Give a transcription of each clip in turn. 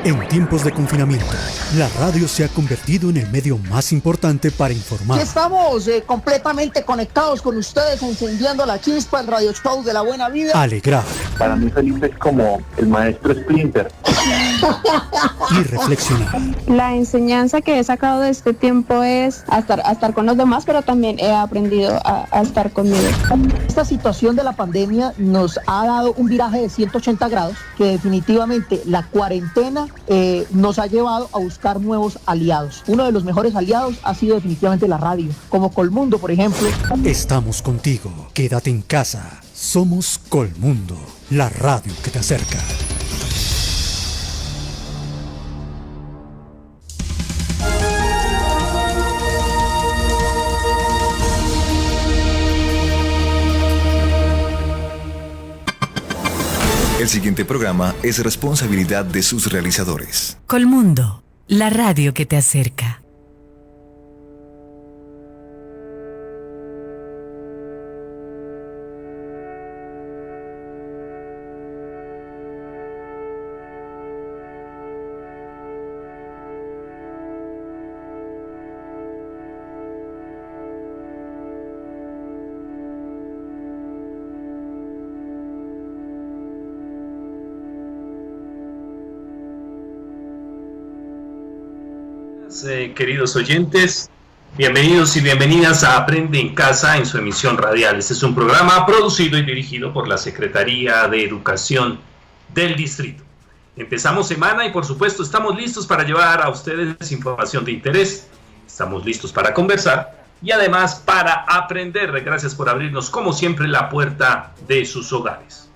En tiempos de confinamiento, la radio se ha convertido en el medio más importante para informar. Estamos completamente conectados con ustedes, encendiendo la chispa, el radio show de la buena vida. Alegrar. Para mí Felipe es como el maestro Splinter. Y reflexionar. La enseñanza que he sacado de este tiempo es a estar con los demás, pero también he aprendido a estar conmigo. Esta situación de la pandemia nos ha dado un viraje de 180 grados, que definitivamente la cuarentena nos ha llevado a buscar nuevos aliados. Uno de los mejores aliados ha sido definitivamente la radio, como Colmundo, por ejemplo. Estamos contigo. Quédate en casa. Somos Colmundo, la radio que te acerca. El siguiente programa es responsabilidad de sus realizadores. Colmundo, la radio que te acerca. Queridos oyentes, bienvenidos y bienvenidas a Aprende en Casa en su emisión radial. Este es un programa producido y dirigido por la Secretaría de Educación del Distrito. Empezamos semana y por supuesto estamos listos para llevar a ustedes información de interés, estamos listos para conversar y además para aprender. Gracias por abrirnos como siempre la puerta de sus hogares.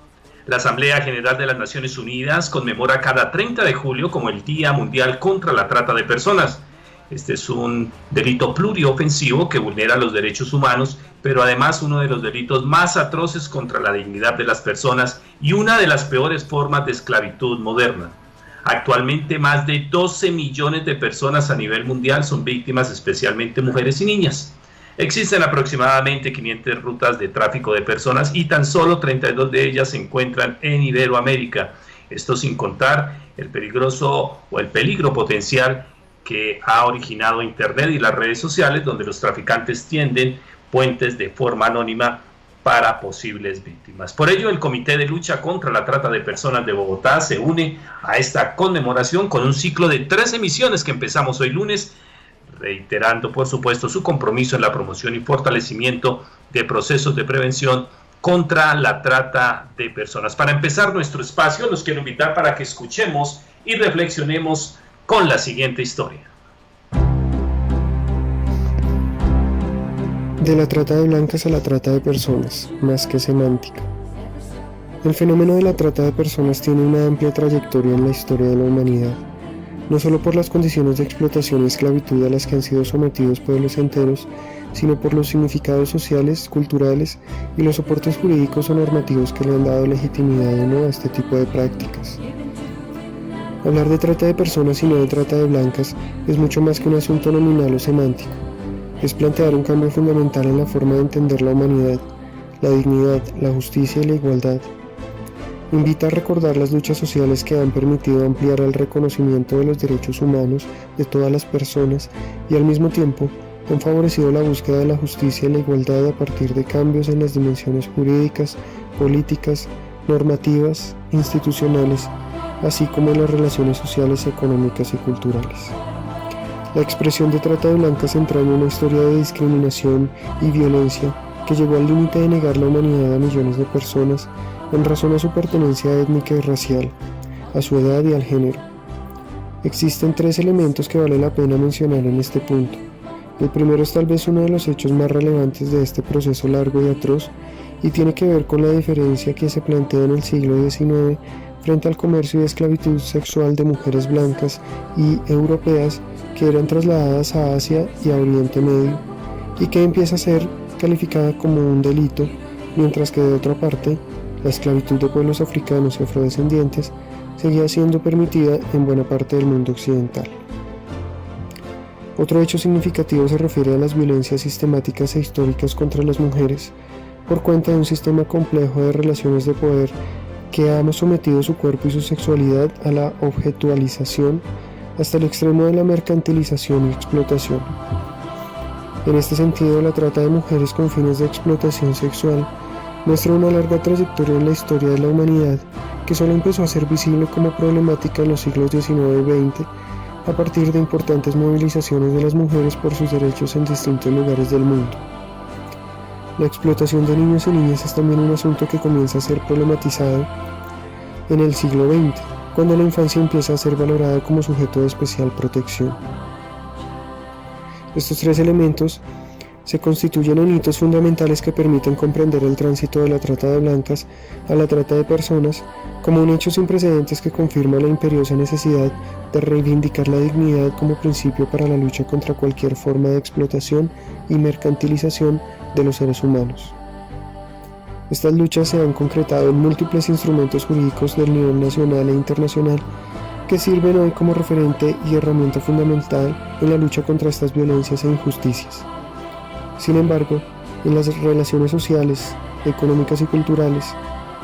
La Asamblea General de las Naciones Unidas conmemora cada 30 de julio como el Día Mundial contra la Trata de Personas. Este es un delito pluriofensivo que vulnera los derechos humanos, pero además uno de los delitos más atroces contra la dignidad de las personas y una de las peores formas de esclavitud moderna. Actualmente más de 12 millones de personas a nivel mundial son víctimas, especialmente mujeres y niñas. Existen aproximadamente 500 rutas de tráfico de personas y tan solo 32 de ellas se encuentran en Iberoamérica. Esto sin contar el peligro potencial que ha originado Internet y las redes sociales, donde los traficantes tienden puentes de forma anónima para posibles víctimas. Por ello, el Comité de Lucha contra la Trata de Personas de Bogotá se une a esta conmemoración con un ciclo de 3 emisiones que empezamos hoy lunes, reiterando, por supuesto, su compromiso en la promoción y fortalecimiento de procesos de prevención contra la trata de personas. Para empezar nuestro espacio, los quiero invitar para que escuchemos y reflexionemos con la siguiente historia. De la trata de blancas a la trata de personas, más que semántica. El fenómeno de la trata de personas tiene una amplia trayectoria en la historia de la humanidad, no solo por las condiciones de explotación y esclavitud a las que han sido sometidos pueblos enteros, sino por los significados sociales, culturales y los soportes jurídicos o normativos que le han dado legitimidad o no a este tipo de prácticas. Hablar de trata de personas y no de trata de blancas es mucho más que un asunto nominal o semántico. Es plantear un cambio fundamental en la forma de entender la humanidad, la dignidad, la justicia y la igualdad. Invita a recordar las luchas sociales que han permitido ampliar el reconocimiento de los derechos humanos de todas las personas y al mismo tiempo han favorecido la búsqueda de la justicia y la igualdad a partir de cambios en las dimensiones jurídicas, políticas, normativas, institucionales, así como en las relaciones sociales, económicas y culturales. La expresión de trata de blancas entraña una historia de discriminación y violencia que llegó al límite de negar la humanidad a millones de personas en razón a su pertenencia étnica y racial, a su edad y al género. Existen 3 elementos que vale la pena mencionar en este punto. El primero es tal vez uno de los hechos más relevantes de este proceso largo y atroz y tiene que ver con la diferencia que se plantea en el siglo XIX frente al comercio y esclavitud sexual de mujeres blancas y europeas que eran trasladadas a Asia y a Oriente Medio y que empieza a ser calificada como un delito, mientras que de otra parte, la esclavitud de pueblos africanos y afrodescendientes seguía siendo permitida en buena parte del mundo occidental. Otro hecho significativo se refiere a las violencias sistemáticas e históricas contra las mujeres por cuenta de un sistema complejo de relaciones de poder que ha sometido su cuerpo y su sexualidad a la objetualización hasta el extremo de la mercantilización y explotación. En este sentido, la trata de mujeres con fines de explotación sexual muestra una larga trayectoria en la historia de la humanidad que solo empezó a ser visible como problemática en los siglos XIX y XX a partir de importantes movilizaciones de las mujeres por sus derechos en distintos lugares del mundo. La explotación de niños y niñas es también un asunto que comienza a ser problematizado en el siglo XX, cuando la infancia empieza a ser valorada como sujeto de especial protección. Estos tres elementos se constituyen en hitos fundamentales que permiten comprender el tránsito de la trata de blancas a la trata de personas como un hecho sin precedentes que confirma la imperiosa necesidad de reivindicar la dignidad como principio para la lucha contra cualquier forma de explotación y mercantilización de los seres humanos. Estas luchas se han concretado en múltiples instrumentos jurídicos del nivel nacional e internacional que sirven hoy como referente y herramienta fundamental en la lucha contra estas violencias e injusticias. Sin embargo, en las relaciones sociales, económicas y culturales,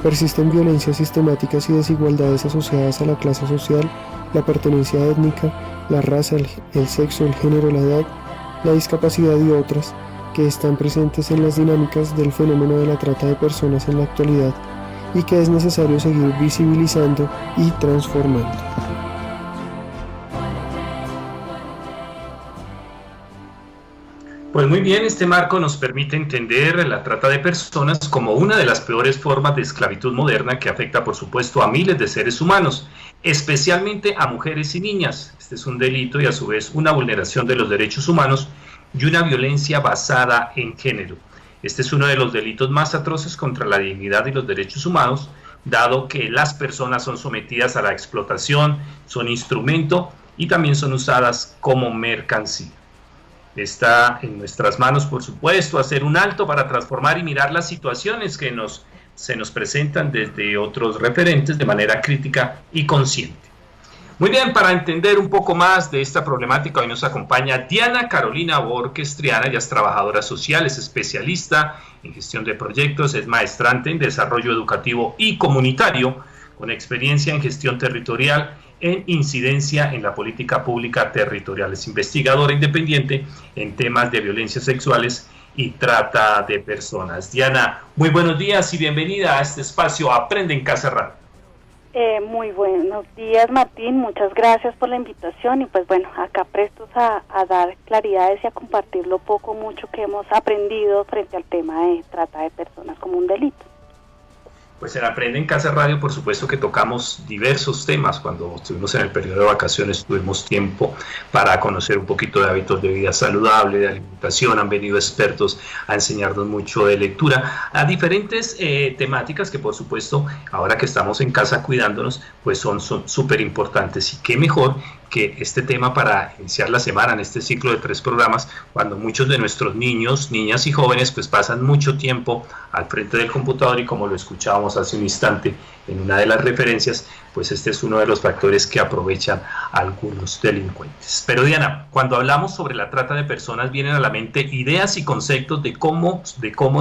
persisten violencias sistemáticas y desigualdades asociadas a la clase social, la pertenencia étnica, la raza, el sexo, el género, la edad, la discapacidad y otras, que están presentes en las dinámicas del fenómeno de la trata de personas en la actualidad y que es necesario seguir visibilizando y transformando. Pues muy bien, este marco nos permite entender la trata de personas como una de las peores formas de esclavitud moderna que afecta, por supuesto, a miles de seres humanos, especialmente a mujeres y niñas. Este es un delito y a su vez una vulneración de los derechos humanos y una violencia basada en género. Este es uno de los delitos más atroces contra la dignidad y los derechos humanos, dado que las personas son sometidas a la explotación, son instrumento y también son usadas como mercancía. Está en nuestras manos, por supuesto, hacer un alto para transformar y mirar las situaciones que se nos presentan desde otros referentes de manera crítica y consciente. Muy bien, para entender un poco más de esta problemática, hoy nos acompaña Diana Carolina Borges Triana. Ella es trabajadora social, es especialista en gestión de proyectos, es maestrante en desarrollo educativo y comunitario, con experiencia en gestión territorial, en incidencia en la política pública territorial. Es investigadora independiente en temas de violencias sexuales y trata de personas. Diana, muy buenos días y bienvenida a este espacio Aprende en Casa Radio. Muy buenos días, Martín, muchas gracias por la invitación y pues bueno, acá prestos a dar claridades y a compartir lo poco mucho que hemos aprendido frente al tema de trata de personas como un delito. Pues en Aprende en Casa Radio, por supuesto que tocamos diversos temas. Cuando estuvimos en el periodo de vacaciones tuvimos tiempo para conocer un poquito de hábitos de vida saludable, de alimentación. Han venido expertos a enseñarnos mucho de lectura, a diferentes temáticas que por supuesto, ahora que estamos en casa cuidándonos, pues son súper importantes. Y qué mejor que este tema para iniciar la semana en este ciclo de 3 programas, cuando muchos de nuestros niños, niñas y jóvenes pues pasan mucho tiempo al frente del computador y como lo escuchábamos hace un instante en una de las referencias, pues este es uno de los factores que aprovechan algunos delincuentes. Pero Diana, cuando hablamos sobre la trata de personas vienen a la mente ideas y conceptos de cómo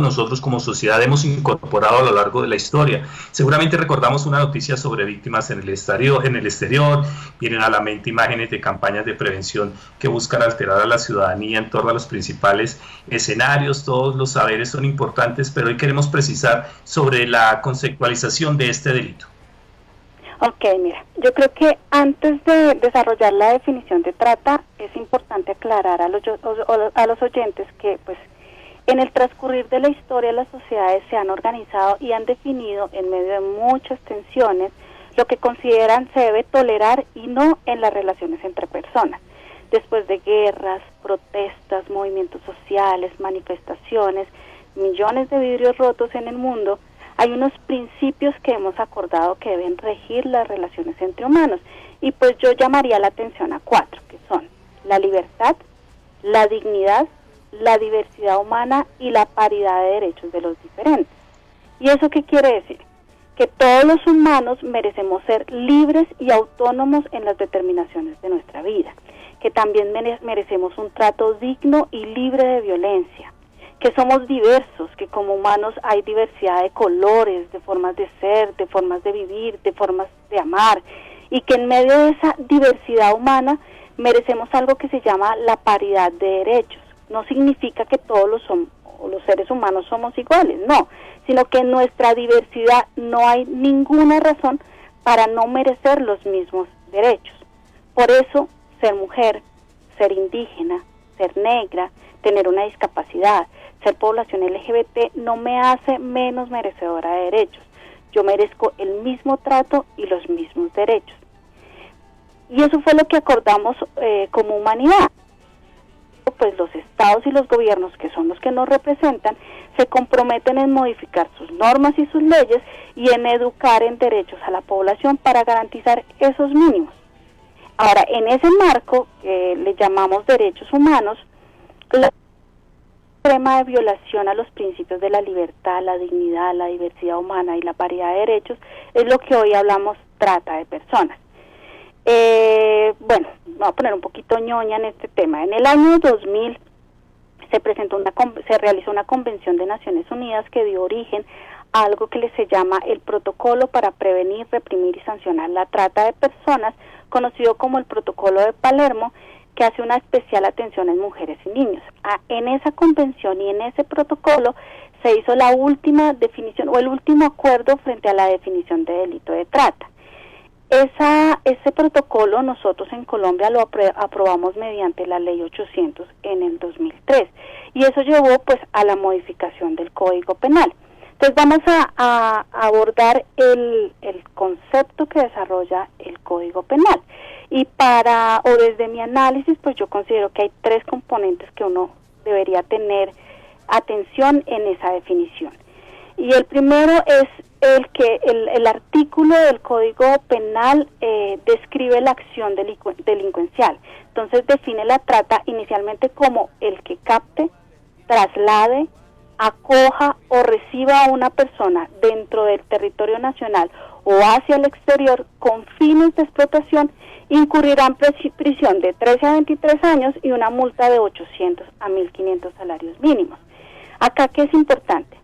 nosotros como sociedad hemos incorporado a lo largo de la historia. Seguramente recordamos una noticia sobre víctimas en el exterior, vienen a la mente imágenes de campañas de prevención que buscan alterar a la ciudadanía en torno a los principales escenarios. Todos los saberes son importantes, pero hoy queremos precisar sobre la conceptualización de este delito. Ok, mira, yo creo que antes de desarrollar la definición de trata es importante aclarar a los oyentes que pues en el transcurrir de la historia las sociedades se han organizado y han definido en medio de muchas tensiones lo que consideran se debe tolerar y no en las relaciones entre personas. Después de guerras, protestas, movimientos sociales, manifestaciones, millones de vidrios rotos en el mundo, hay unos principios que hemos acordado que deben regir las relaciones entre humanos. Y pues yo llamaría la atención a 4, que son la libertad, la dignidad, la diversidad humana y la paridad de derechos de los diferentes. ¿Y eso qué quiere decir? Que todos los humanos merecemos ser libres y autónomos en las determinaciones de nuestra vida, que también merecemos un trato digno y libre de violencia, que somos diversos, que como humanos hay diversidad de colores, de formas de ser, de formas de vivir, de formas de amar, y que en medio de esa diversidad humana merecemos algo que se llama la paridad de derechos. No significa que todos los seres humanos somos iguales, no, sino que en nuestra diversidad no hay ninguna razón para no merecer los mismos derechos. Por eso, ser mujer, ser indígena, ser negra, tener una discapacidad, ser población LGBT no me hace menos merecedora de derechos. Yo merezco el mismo trato y los mismos derechos. Y eso fue lo que acordamos como humanidad. Pues los estados y los gobiernos, que son los que nos representan, se comprometen en modificar sus normas y sus leyes y en educar en derechos a la población para garantizar esos mínimos. Ahora, en ese marco que le llamamos derechos humanos, la extrema de violación a los principios de la libertad, la dignidad, la diversidad humana y la paridad de derechos es lo que hoy hablamos trata de personas. Bueno, voy a poner un poquito ñoña en este tema. En el año 2000 se realizó una convención de Naciones Unidas que dio origen a algo que se llama el Protocolo para Prevenir, Reprimir y Sancionar la Trata de Personas, conocido como el Protocolo de Palermo, que hace una especial atención en mujeres y niños. En esa convención y en ese protocolo se hizo la última definición o el último acuerdo frente a la definición de delito de trata. Ese protocolo nosotros en Colombia lo aprobamos mediante la Ley 800 en el 2003 y eso llevó pues a la modificación del Código Penal. Entonces vamos a abordar el concepto que desarrolla el Código Penal y desde mi análisis pues yo considero que hay 3 componentes que uno debería tener atención en esa definición. Y el primero es el artículo del Código Penal describe la acción delincuencial. Entonces define la trata inicialmente como el que capte, traslade, acoja o reciba a una persona dentro del territorio nacional o hacia el exterior con fines de explotación, incurrirán prisión de 13 a 23 años y una multa de 800 a 1.500 salarios mínimos. Acá, ¿qué es importante?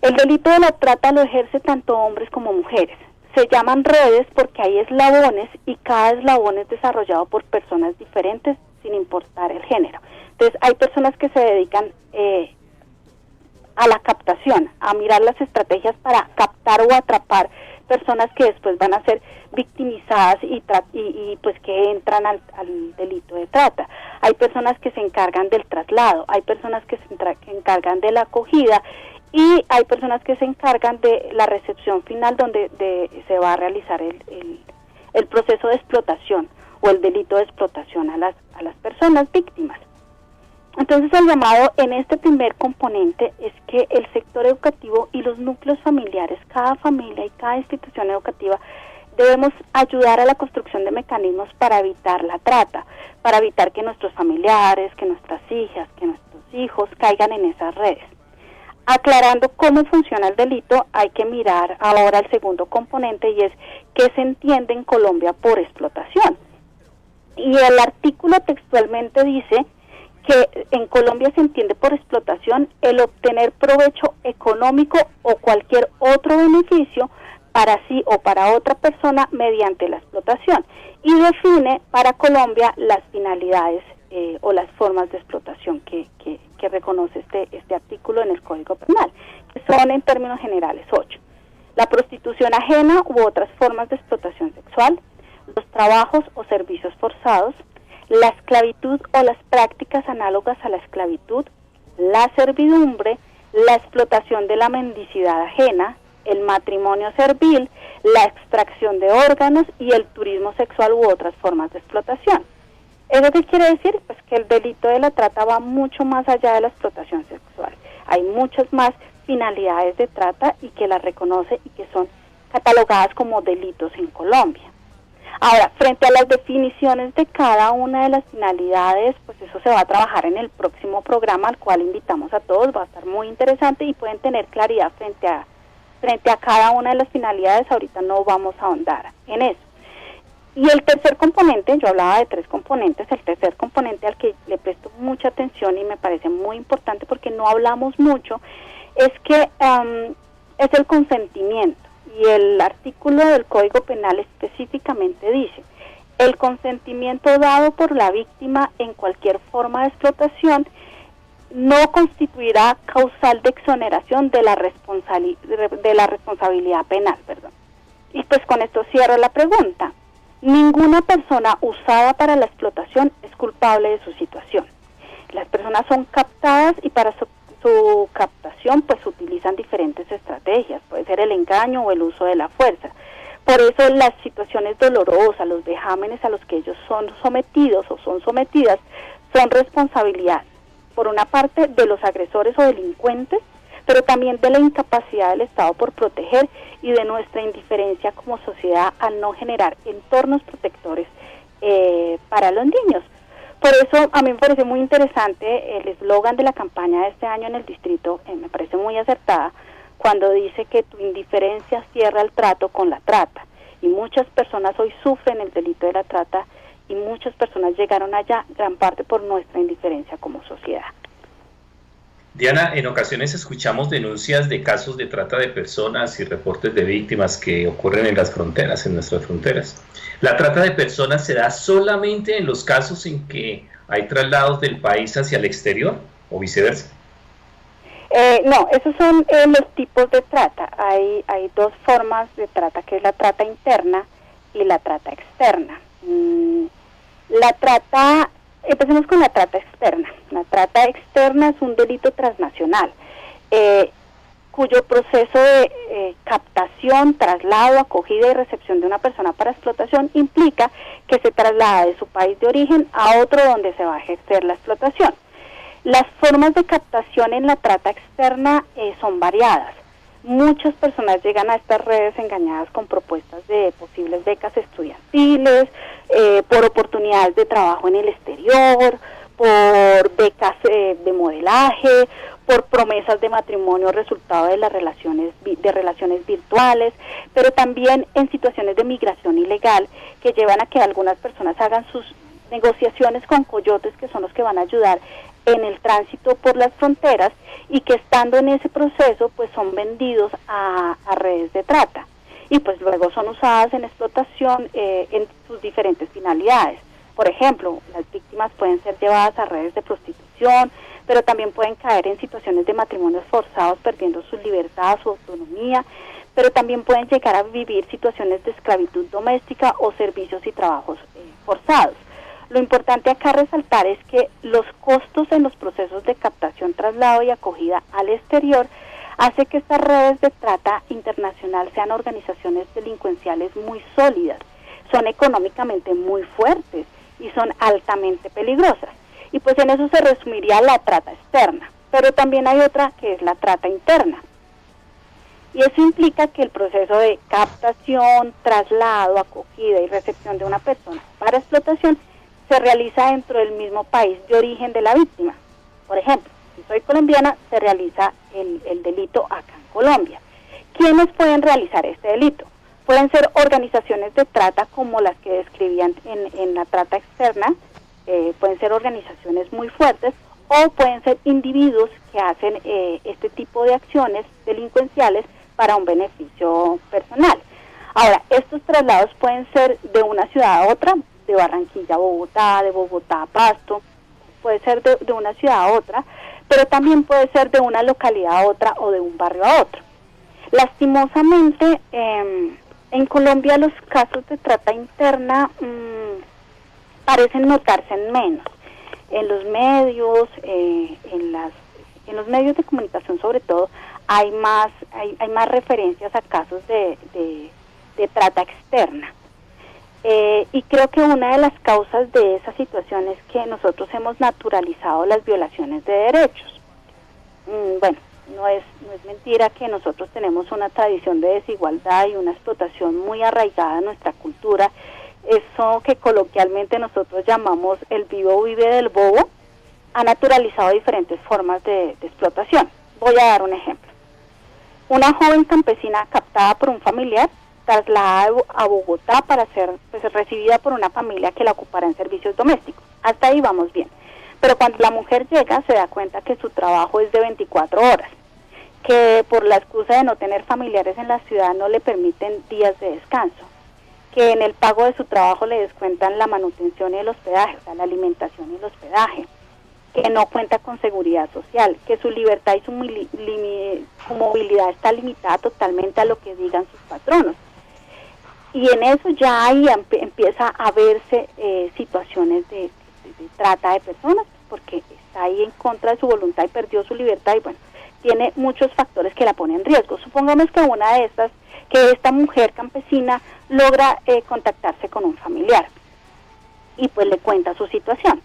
El delito de la trata lo ejerce tanto hombres como mujeres. Se llaman redes porque hay eslabones y cada eslabón es desarrollado por personas diferentes sin importar el género. Entonces hay personas que se dedican a la captación, a mirar las estrategias para captar o atrapar personas que después van a ser victimizadas y pues que entran al delito de trata. Hay personas que se encargan del traslado, hay personas que se encargan de la acogida y hay personas que se encargan de la recepción final donde se va a realizar el proceso de explotación o el delito de explotación a las personas víctimas. Entonces el llamado en este primer componente es que el sector educativo y los núcleos familiares, cada familia y cada institución educativa, debemos ayudar a la construcción de mecanismos para evitar la trata, para evitar que nuestros familiares, que nuestras hijas, que nuestros hijos caigan en esas redes. Aclarando cómo funciona el delito, hay que mirar ahora el segundo componente y es qué se entiende en Colombia por explotación. Y el artículo textualmente dice que en Colombia se entiende por explotación el obtener provecho económico o cualquier otro beneficio para sí o para otra persona mediante la explotación y define para Colombia las finalidades o las formas de explotación que reconoce este artículo en el Código Penal, que son en términos generales 8. La prostitución ajena u otras formas de explotación sexual, los trabajos o servicios forzados, la esclavitud o las prácticas análogas a la esclavitud, la servidumbre, la explotación de la mendicidad ajena, el matrimonio servil, la extracción de órganos y el turismo sexual u otras formas de explotación. ¿Eso qué quiere decir? Pues que el delito de la trata va mucho más allá de la explotación sexual. Hay muchas más finalidades de trata y que las reconoce y que son catalogadas como delitos en Colombia. Ahora, frente a las definiciones de cada una de las finalidades, pues eso se va a trabajar en el próximo programa al cual invitamos a todos, va a estar muy interesante y pueden tener claridad frente a cada una de las finalidades. Ahorita no vamos a ahondar en eso. Y el tercer componente, yo hablaba de 3 componentes, el tercer componente al que le presto mucha atención y me parece muy importante porque no hablamos mucho, es que es el consentimiento. Y el artículo del Código Penal específicamente dice: el consentimiento dado por la víctima en cualquier forma de explotación no constituirá causal de exoneración de la responsabilidad penal. Y pues con esto cierro la pregunta. Ninguna persona usada para la explotación es culpable de su situación. Las personas son captadas y para su captación pues utilizan diferentes estrategias, puede ser el engaño o el uso de la fuerza. Por eso las situaciones dolorosas, los vejámenes a los que ellos son sometidos o son sometidas son responsabilidad, por una parte, de los agresores o delincuentes, pero también de la incapacidad del Estado por proteger y de nuestra indiferencia como sociedad al no generar entornos protectores para los niños. Por eso a mí me parece muy interesante el eslogan de la campaña de este año en el distrito, me parece muy acertada, cuando dice que tu indiferencia cierra el trato con la trata. Y muchas personas hoy sufren el delito de la trata y muchas personas llegaron allá, gran parte por nuestra indiferencia como sociedad. Diana, en ocasiones escuchamos denuncias de casos de trata de personas y reportes de víctimas que ocurren en las fronteras, en nuestras fronteras. ¿La trata de personas se da solamente en los casos en que hay traslados del país hacia el exterior o viceversa? No, esos son los tipos de trata. Hay 2 formas de trata, que es la trata interna y la trata externa. Empecemos con la trata externa. La trata externa es un delito transnacional, cuyo proceso de captación, traslado, acogida y recepción de una persona para explotación implica que se traslada de su país de origen a otro donde se va a ejercer la explotación. Las formas de captación en la trata externa son variadas. Muchas personas llegan a estas redes engañadas con propuestas de posibles becas estudiantiles, por oportunidades de trabajo en el exterior, por becas de modelaje, por promesas de matrimonio resultado de las relaciones virtuales, pero también en situaciones de migración ilegal que llevan a que algunas personas hagan sus negociaciones con coyotes, que son los que van a ayudar en el tránsito por las fronteras, y que estando en ese proceso pues son vendidos a redes de trata y pues luego son usadas en explotación en sus diferentes finalidades. Por ejemplo, las víctimas pueden ser llevadas a redes de prostitución, pero también pueden caer en situaciones de matrimonios forzados perdiendo su libertad, su autonomía, pero también pueden llegar a vivir situaciones de esclavitud doméstica o servicios y trabajos forzados. Lo importante acá resaltar es que los costos en los procesos de captación, traslado y acogida al exterior hace que estas redes de trata internacional sean organizaciones delincuenciales muy sólidas, son económicamente muy fuertes y son altamente peligrosas. Y pues en eso se resumiría la trata externa, pero también hay otra que es la trata interna. Y eso implica que el proceso de captación, traslado, acogida y recepción de una persona para explotación se realiza dentro del mismo país de origen de la víctima. Por ejemplo, si soy colombiana, se realiza el delito acá en Colombia. ¿Quiénes pueden realizar este delito? Pueden ser organizaciones de trata como las que describían en la trata externa, pueden ser organizaciones muy fuertes, o pueden ser individuos que hacen este tipo de acciones delincuenciales para un beneficio personal. Ahora, estos traslados pueden ser de una ciudad a otra, de Barranquilla a Bogotá, de Bogotá a Pasto, puede ser de una ciudad a otra, pero también puede ser de una localidad a otra o de un barrio a otro. Lastimosamente, en Colombia los casos de trata interna parecen notarse menos. En los medios, en los medios de comunicación sobre todo, hay más referencias a casos de trata externa. Y creo que una de las causas de esa situación es que nosotros hemos naturalizado las violaciones de derechos. Bueno, no es mentira que nosotros tenemos una tradición de desigualdad y una explotación muy arraigada en nuestra cultura. Eso que coloquialmente nosotros llamamos el vivo vive del bobo, ha naturalizado diferentes formas de explotación. Voy a dar un ejemplo. Una joven campesina captada por un familiar trasladada a Bogotá para ser pues, recibida por una familia que la ocupará en servicios domésticos. Hasta ahí vamos bien. Pero cuando la mujer llega se da cuenta que su trabajo es de 24 horas, que por la excusa de no tener familiares en la ciudad no le permiten días de descanso, que en el pago de su trabajo le descuentan la manutención y el hospedaje, o sea, la alimentación y el hospedaje, que no cuenta con seguridad social, que su libertad y su movilidad está limitada totalmente a lo que digan sus patronos. Y en eso ya ahí empieza a verse situaciones de trata de personas, porque está ahí en contra de su voluntad y perdió su libertad y bueno, tiene muchos factores que la ponen en riesgo. Supongamos que una de estas, que esta mujer campesina logra contactarse con un familiar y pues le cuenta su situación.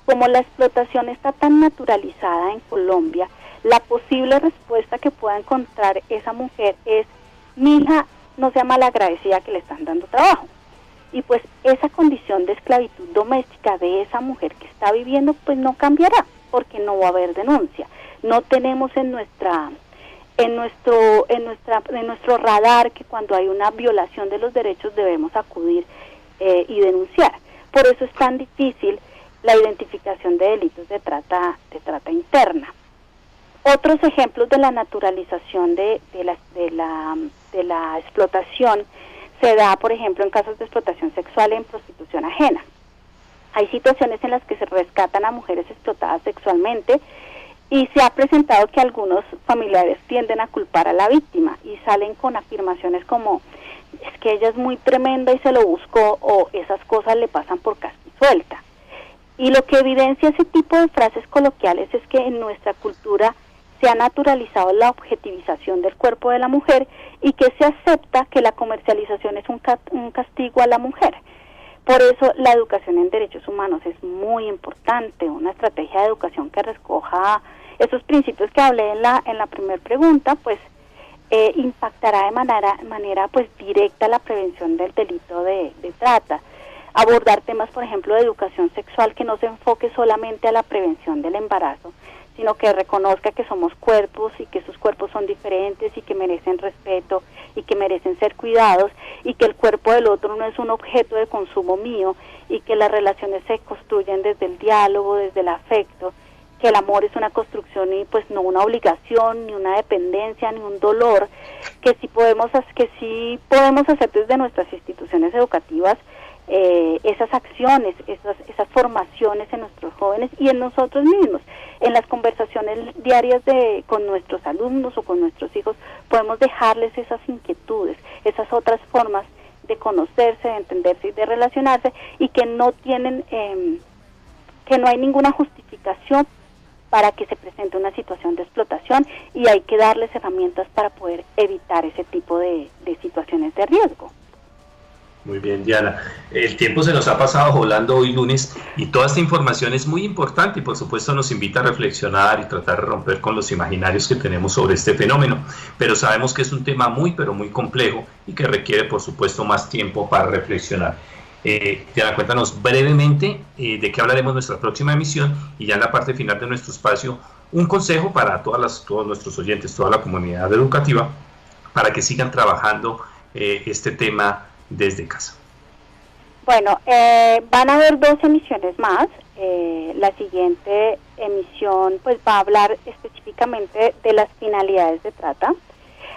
Como la explotación está tan naturalizada en Colombia, la posible respuesta que pueda encontrar esa mujer es: mi hija no sea malagradecida que le están dando trabajo. Y pues esa condición de esclavitud doméstica de esa mujer que está viviendo pues no cambiará, porque no va a haber denuncia. No tenemos en nuestro radar que cuando hay una violación de los derechos debemos acudir y denunciar. Por eso es tan difícil la identificación de delitos de trata interna. Otros ejemplos de la naturalización de la explotación se da, por ejemplo, en casos de explotación sexual en prostitución ajena. Hay situaciones en las que se rescatan a mujeres explotadas sexualmente y se ha presentado que algunos familiares tienden a culpar a la víctima y salen con afirmaciones como: es que ella es muy tremenda y se lo buscó, o esas cosas le pasan por casquisuelta. Y lo que evidencia ese tipo de frases coloquiales es que en nuestra cultura se ha naturalizado la objetivización del cuerpo de la mujer y que se acepta que la comercialización es un castigo a la mujer. Por eso la educación en derechos humanos es muy importante, una estrategia de educación que recoja esos principios que hablé en la primera pregunta, pues impactará de manera pues directa la prevención del delito de trata. Abordar temas, por ejemplo, de educación sexual que no se enfoque solamente a la prevención del embarazo, sino que reconozca que somos cuerpos y que esos cuerpos son diferentes y que merecen respeto y que merecen ser cuidados, y que el cuerpo del otro no es un objeto de consumo mío, y que las relaciones se construyen desde el diálogo, desde el afecto, que el amor es una construcción y pues no una obligación, ni una dependencia, ni un dolor, que sí podemos hacer desde nuestras instituciones educativas esas acciones, esas formaciones en nuestros jóvenes y en nosotros mismos. En las conversaciones diarias con nuestros alumnos o con nuestros hijos podemos dejarles esas inquietudes, esas otras formas de conocerse, de entenderse y de relacionarse, y que no tienen, que no hay ninguna justificación para que se presente una situación de explotación, y hay que darles herramientas para poder evitar ese tipo de situaciones de riesgo. Muy bien, Diana. El tiempo se nos ha pasado volando hoy lunes y toda esta información es muy importante y por supuesto nos invita a reflexionar y tratar de romper con los imaginarios que tenemos sobre este fenómeno, pero sabemos que es un tema muy pero muy complejo y que requiere por supuesto más tiempo para reflexionar. Diana, cuéntanos brevemente de qué hablaremos en nuestra próxima emisión, y ya en la parte final de nuestro espacio un consejo para todos nuestros oyentes, toda la comunidad educativa, para que sigan trabajando este tema desde casa. Bueno, van a haber 2 emisiones más. La siguiente emisión pues va a hablar específicamente de las finalidades de trata.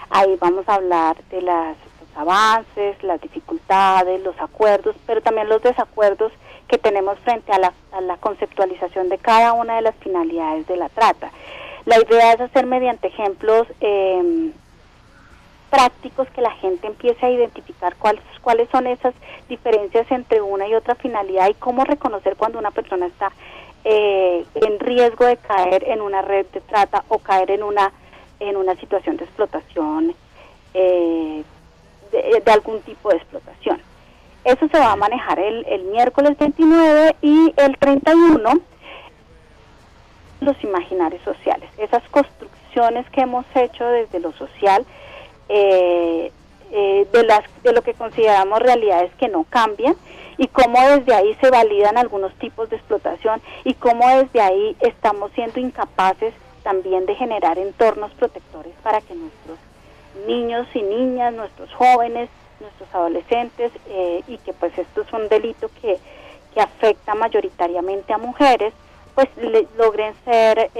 Ahí vamos a hablar de los avances, las dificultades, los acuerdos, pero también los desacuerdos que tenemos frente a la conceptualización de cada una de las finalidades de la trata. La idea es hacer mediante ejemplos prácticos que la gente empiece a identificar cuáles son esas diferencias entre una y otra finalidad, y cómo reconocer cuando una persona está en riesgo de caer en una red de trata o caer en una situación de explotación, de algún tipo de explotación. Eso se va a manejar el miércoles 29 y el 31, los imaginarios sociales, esas construcciones que hemos hecho desde lo social, de lo que consideramos realidades que no cambian, y cómo desde ahí se validan algunos tipos de explotación, y cómo desde ahí estamos siendo incapaces también de generar entornos protectores para que nuestros niños y niñas, nuestros jóvenes, nuestros adolescentes, y que pues esto es un delito que afecta mayoritariamente a mujeres, pues logren ser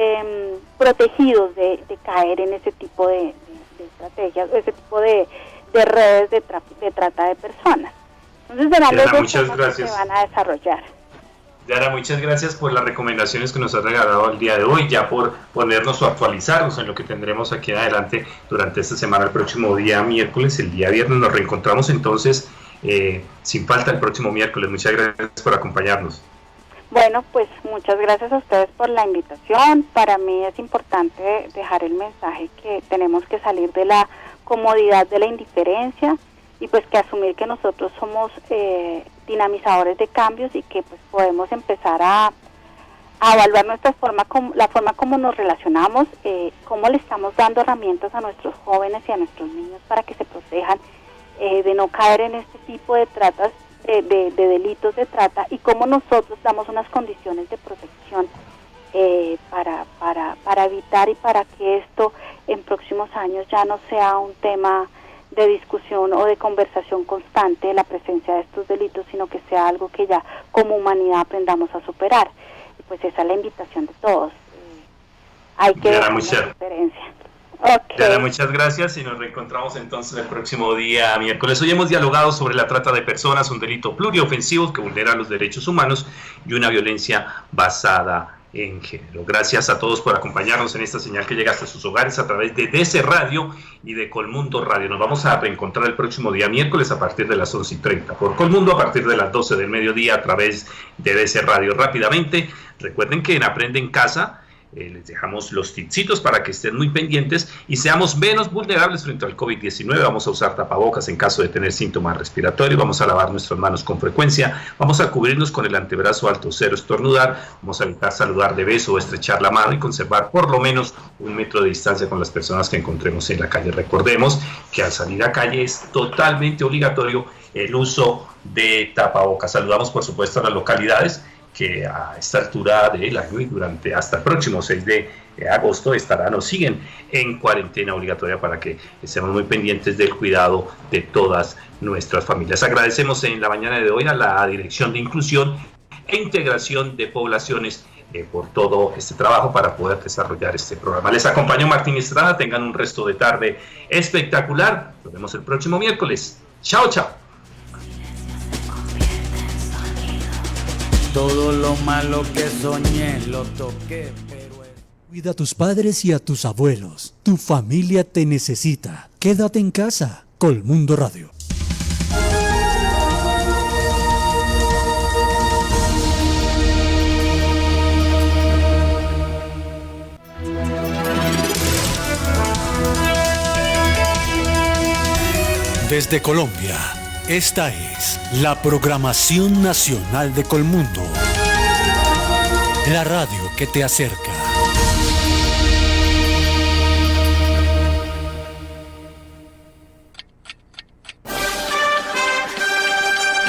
protegidos de caer en ese tipo de estrategias, ese tipo de redes de trata de personas. Entonces serán los dos temas que se van a desarrollar. Diana, muchas gracias por las recomendaciones que nos has regalado el día de hoy, ya por ponernos o actualizarnos en lo que tendremos aquí en adelante durante esta semana. El próximo día miércoles, el día viernes, nos reencontramos entonces sin falta el próximo miércoles. Muchas gracias por acompañarnos. Bueno, pues muchas gracias a ustedes por la invitación. Para mí es importante dejar el mensaje que tenemos que salir de la comodidad de la indiferencia y pues que asumir que nosotros somos dinamizadores de cambios y que pues podemos empezar a evaluar la forma como nos relacionamos, cómo le estamos dando herramientas a nuestros jóvenes y a nuestros niños para que se protejan de no caer en este tipo de tratas, de delitos de trata, y cómo nosotros damos unas condiciones de protección para evitar y para que esto en próximos años ya no sea un tema de discusión o de conversación constante, la presencia de estos delitos, sino que sea algo que ya como humanidad aprendamos a superar. Y pues esa es la invitación de todos. Hay que ver la diferencia. Okay. Diana, muchas gracias y nos reencontramos entonces el próximo día miércoles. Hoy hemos dialogado sobre la trata de personas, un delito pluriofensivo que vulnera los derechos humanos y una violencia basada en género. Gracias a todos por acompañarnos en esta señal que llega hasta sus hogares a través de DC Radio y de Colmundo Radio. Nos vamos a reencontrar el próximo día miércoles a partir de las 11:30 por Colmundo, a partir de las 12 del mediodía a través de DC Radio. Rápidamente, recuerden que en Aprende en Casa les dejamos los tipsitos para que estén muy pendientes y seamos menos vulnerables frente al COVID-19. Vamos a usar tapabocas en caso de tener síntomas respiratorios, vamos a lavar nuestras manos con frecuencia, vamos a cubrirnos con el antebrazo al toser o estornudar, vamos a evitar saludar de beso o estrechar la mano y conservar por lo menos 1 metro de distancia con las personas que encontremos en la calle. Recordemos que al salir a calle es totalmente obligatorio el uso de tapabocas. Saludamos por supuesto a las localidades que a esta altura del año y durante hasta el próximo 6 de agosto estarán o siguen en cuarentena obligatoria para que estemos muy pendientes del cuidado de todas nuestras familias. Agradecemos en la mañana de hoy a la Dirección de Inclusión e Integración de Poblaciones por todo este trabajo para poder desarrollar este programa. Les acompañó Martín Estrada, tengan un resto de tarde espectacular. Nos vemos el próximo miércoles. Chao, chao. Todo lo malo que soñé lo toqué, pero... Cuida a tus padres y a tus abuelos. Tu familia te necesita. Quédate en casa. Colmundo Radio. Desde Colombia. Esta es la programación nacional de Colmundo, la radio que te acerca.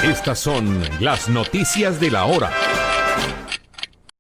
Estas son las noticias de la hora.